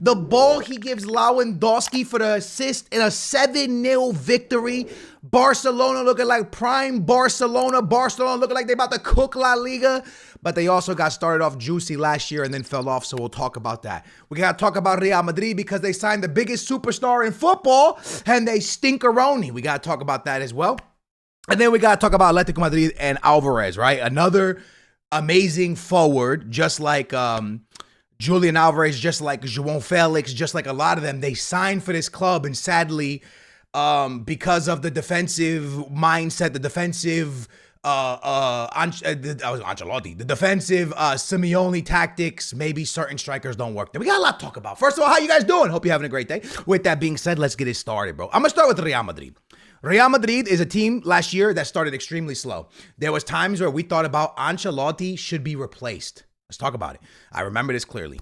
The ball he gives Lewandowski for the assist in a 7-0 victory. Barcelona looking like prime Barcelona. Barcelona looking like they about to cook La Liga. But they also got started off juicy last year and then fell off, so we'll talk about that. We got to talk about Real Madrid because they signed the biggest superstar in football and they stinkeroni. We got to talk about that as well. And then we got to talk about Atletico Madrid and Alvarez, right? Another amazing forward, just like Julian Alvarez, just like João Felix, just like a lot of them. They signed for this club, and sadly, because of the defensive mindset, the defensive Ancelotti, the defensive Simeone tactics, maybe certain strikers don't work there. We got a lot to talk about. First of all, how you guys doing? Hope you're having a great day. With that being said, let's get it started, bro. I'm gonna start with Real Madrid. Real Madrid is a team last year that started extremely slow. There was times where we thought about Ancelotti should be replaced. Let's talk about it. I remember this clearly.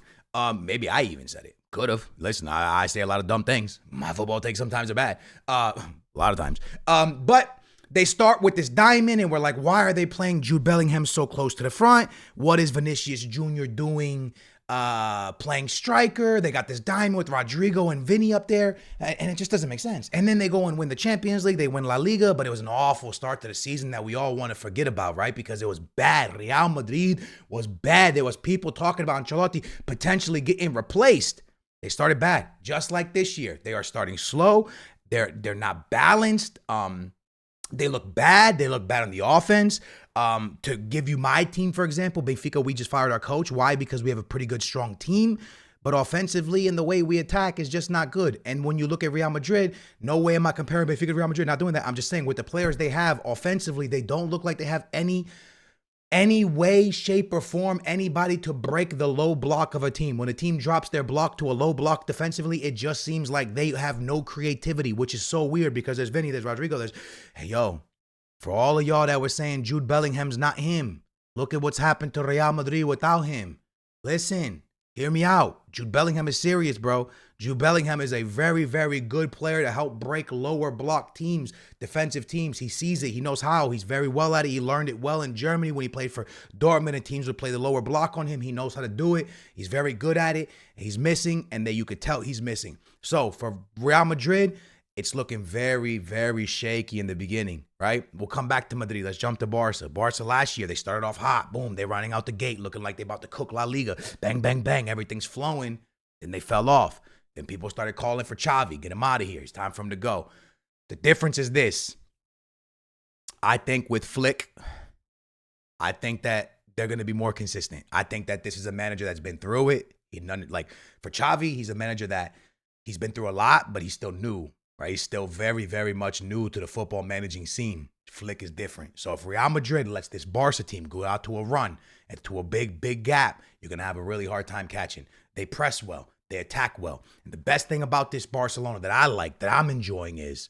Maybe I even said it. Could have. Listen, I say a lot of dumb things. My football takes sometimes are bad. A lot of times. But they start with this diamond, and we're like, why are they playing Jude Bellingham so close to the front? What is Vinicius Jr. doing playing striker? They got this diamond with Rodrigo and Vinny up there, and it just doesn't make sense. And then they go and win the Champions League. They win La Liga, but it was an awful start to the season that we all want to forget about, right? Because it was bad. Real Madrid was bad. There was people talking about Ancelotti potentially getting replaced. They started bad, just like this year. They are starting slow. They're not balanced. They look bad. They look bad on the offense. To give you my team, for example, Benfica, we just fired our coach. Why? Because we have a pretty good, strong team. But offensively and the way we attack is just not good. And when you look at Real Madrid, no way am I comparing Benfica to Real Madrid. Not doing that. I'm just saying with the players they have offensively, they don't look like they have any way, shape, or form, anybody to break the low block of a team. When a team drops their block to a low block defensively, it just seems like they have no creativity, which is so weird because there's Vinny, there's Rodrigo, hey, yo, for all of y'all that were saying Jude Bellingham's not him, look at what's happened to Real Madrid without him. Listen, hear me out. Jude Bellingham is serious, bro. Jude Bellingham is a very, very good player to help break lower block teams, defensive teams. He sees it. He knows how. He's very well at it. He learned it well in Germany when he played for Dortmund and teams would play the lower block on him. He knows how to do it. He's very good at it. He's missing, and then you could tell he's missing. So for Real Madrid, it's looking very, very shaky in the beginning, right? We'll come back to Madrid. Let's jump to Barca. Barca last year, they started off hot. Boom, they're running out the gate looking like they're about to cook La Liga. Bang, bang, bang. Everything's flowing. Then they fell off. Then people started calling for Xavi. Get him out of here. It's time for him to go. The difference is this. I think with Flick, I think that they're going to be more consistent. I think that this is a manager that's been through it. For Xavi, he's a manager that he's been through a lot, but he's still new. Right, he's still very, very much new to the football managing scene. Flick is different. So if Real Madrid lets this Barca team go out to a run and to a big, big gap, you're going to have a really hard time catching. They press well. They attack well. And the best thing about this Barcelona that I like, that I'm enjoying is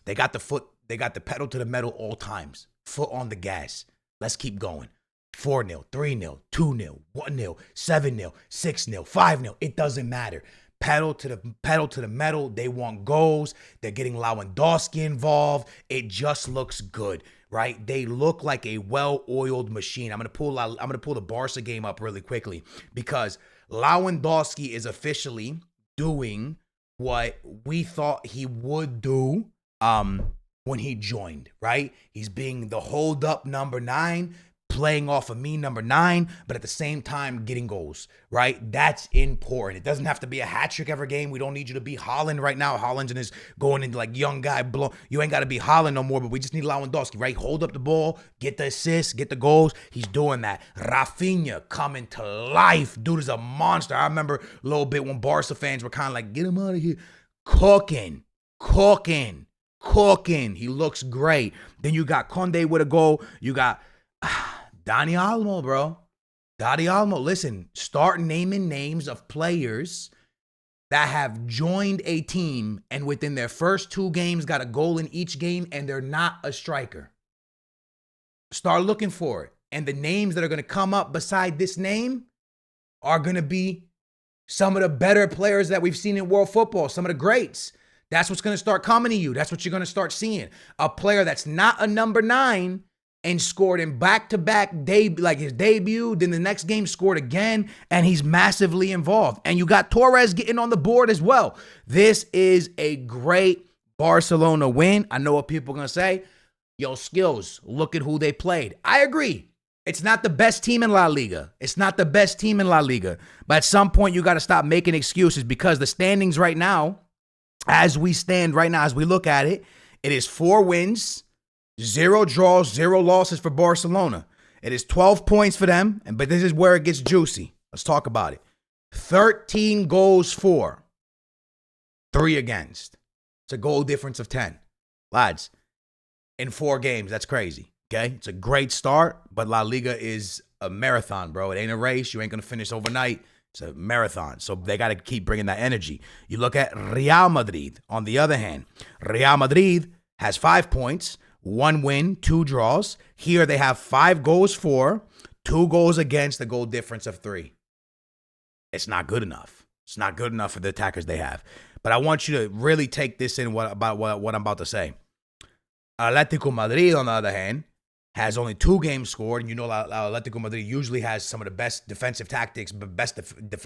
they got the pedal to the metal all times. Foot on the gas. Let's keep going. 4-0, 3-0, 2-0, 1-0, 7-0, 6-0, 5-0. It doesn't matter. Pedal to the metal. They want goals. They're getting Lewandowski involved. It just looks good, right? They look like a well-oiled machine. I'm gonna pull the Barca game up really quickly because Lewandowski is officially doing what we thought he would do when he joined, right? He's being the hold-up number 9. Playing off of me, number 9, but at the same time getting goals, right? That's important. It doesn't have to be a hat trick every game. We don't need you to be Haaland right now. Haaland's in his going into like young guy. You ain't got to be Haaland no more, but we just need Lewandowski, right? Hold up the ball, get the assists, get the goals. He's doing that. RAPHINHA coming to life. Dude is a monster. I remember a little bit when Barca fans were kind of like, get him out of here. Cooking. He looks great. Then you got Conde with a goal. You got Dani Olmo, bro. Dani Olmo. Listen, start naming names of players that have joined a team and within their first 2 games got a goal in each game and they're not a striker. Start looking for it. And the names that are going to come up beside this name are going to be some of the better players that we've seen in world football, some of the greats. That's what's going to start coming to you. That's what you're going to start seeing. A player that's not a number 9 and scored in back-to-back like his debut, then the next game scored again, and he's massively involved. And you got Torres getting on the board as well. This is a great Barcelona win. I know what people are going to say. Yo, Skills, look at who they played. I agree. It's not the best team in La Liga. It's not the best team in La Liga. But at some point, you got to stop making excuses because the standings right now, as we stand right now, as we look at it, it is 4 wins, 0 draws, 0 losses for Barcelona. It is 12 points for them, but this is where it gets juicy. Let's talk about it. 13 goals for, 3 against. It's a goal difference of 10. Lads, in 4 games, that's crazy, okay? It's a great start, but La Liga is a marathon, bro. It ain't a race. You ain't going to finish overnight. It's a marathon, so they got to keep bringing that energy. You look at Real Madrid, on the other hand. Real Madrid has 5 points, 1 win, 2 draws. Here they have 5 goals for, 2 goals against, a goal difference of 3. It's not good enough. It's not good enough for the attackers they have. But I want you to really take this in about what I'm about to say. Atletico Madrid, on the other hand, has only 2 games scored, and you know Atletico Madrid usually has some of the best defensive tactics, but best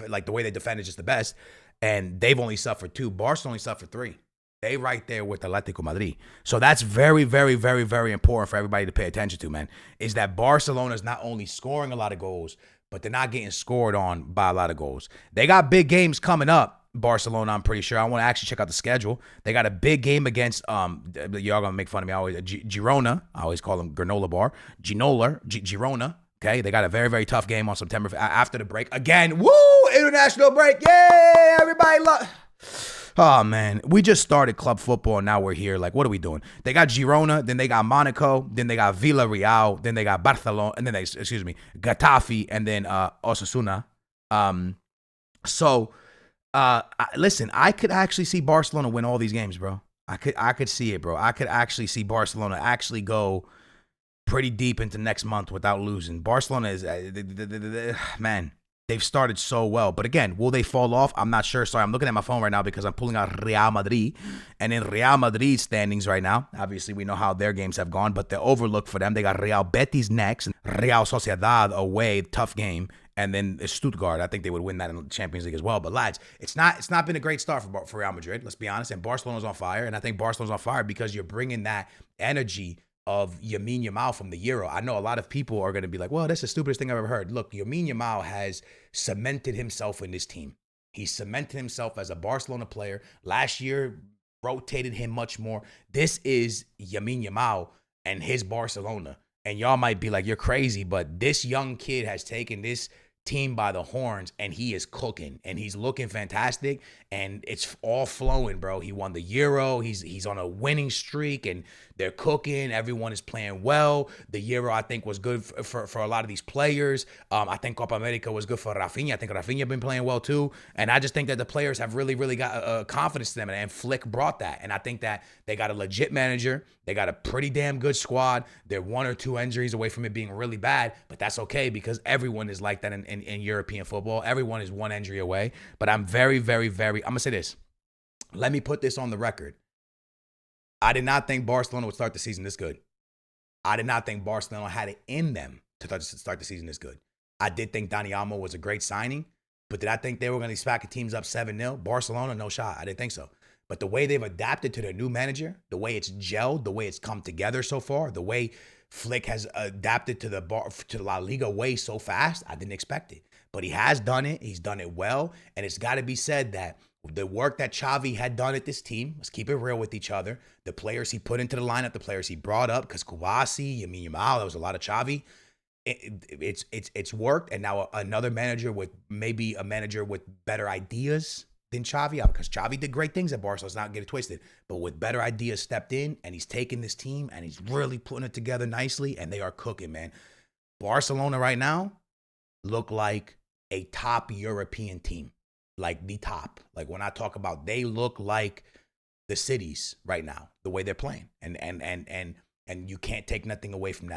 like the way they defend is just the best, and they've only suffered 2. Barca only suffered 3. They right there with Atletico Madrid. So that's very, very, very, very important for everybody to pay attention to, man, is that Barcelona is not only scoring a lot of goals, but they're not getting scored on by a lot of goals. They got big games coming up. Barcelona, I'm pretty sure. I want to actually check out the schedule. They got a big game against, y'all gonna make fun of me, I always, Girona. I always call them granola bar. Girona. Okay, they got a very, very tough game on September, after the break. Again, woo, international break. Yay, everybody love. Oh, man, we just started club football, and now we're here. Like, what are we doing? They got Girona, then they got Monaco, then they got Villarreal, then they got Barcelona, and then Getafe, and then Osasuna. Listen, I could actually see Barcelona win all these games, bro. I could see it, bro. I could actually see Barcelona actually go pretty deep into next month without losing. Barcelona is, man, they've started so well. But again, will they fall off? I'm not sure. Sorry, I'm looking at my phone right now because I'm pulling out Real Madrid. And in Real Madrid's standings right now, obviously we know how their games have gone, but the overlook for them, they got Real Betis next, Real Sociedad away, tough game. And then Stuttgart, I think they would win that in the Champions League as well. But lads, it's not been a great start for Real Madrid, let's be honest. And Barcelona's on fire. And I think Barcelona's on fire because you're bringing that energy of Lamine Yamal from the Euro. I know a lot of people are going to be like, well, that's the stupidest thing I've ever heard. Look, Lamine Yamal has cemented himself in this team. He cemented himself as a Barcelona player. Last year, rotated him much more. This is Lamine Yamal and his Barcelona. And y'all might be like, you're crazy, but this young kid has taken this team by the horns, and he is cooking, and he's looking fantastic, and it's all flowing, bro. He won the Euro. He's on a winning streak, and they're cooking. Everyone is playing well. The Euro, I think, was good for a lot of these players. I think Copa America was good for Raphinha. I think Raphinha been playing well too, and I just think that the players have really, really got confidence to them, and Flick brought that, and I think that they got a legit manager. They got a pretty damn good squad. They're 1 or 2 injuries away from it being really bad, but that's okay because everyone is like that in European football. Everyone is 1 injury away, but I'm very, very, very, I'm going to say this. Let me put this on the record. I did not think Barcelona would start the season this good. I did not think Barcelona had it in them to start the season this good. I did think Dani Almo was a great signing, but did I think they were going to smack teams up 7-0? Barcelona, no shot. I didn't think so. But the way they've adapted to their new manager, the way it's gelled, the way it's come together so far, the way Flick has adapted to the La Liga way so fast, I didn't expect it. But he has done it. He's done it well. And it's got to be said that the work that Xavi had done at this team, let's keep it real with each other, the players he put into the lineup, the players he brought up, because Kouassi, Lamine Yamal, there was a lot of Xavi. It's worked. And now another manager with maybe a manager with better ideas than Xavi, because Xavi did great things at Barca. Let's not get it twisted. But with better ideas stepped in, and he's taking this team, and he's really putting it together nicely, and they are cooking, man. Barcelona right now look like a top European team, like the top. Like when I talk about, they look like the cities right now, the way they're playing, and you can't take nothing away from that.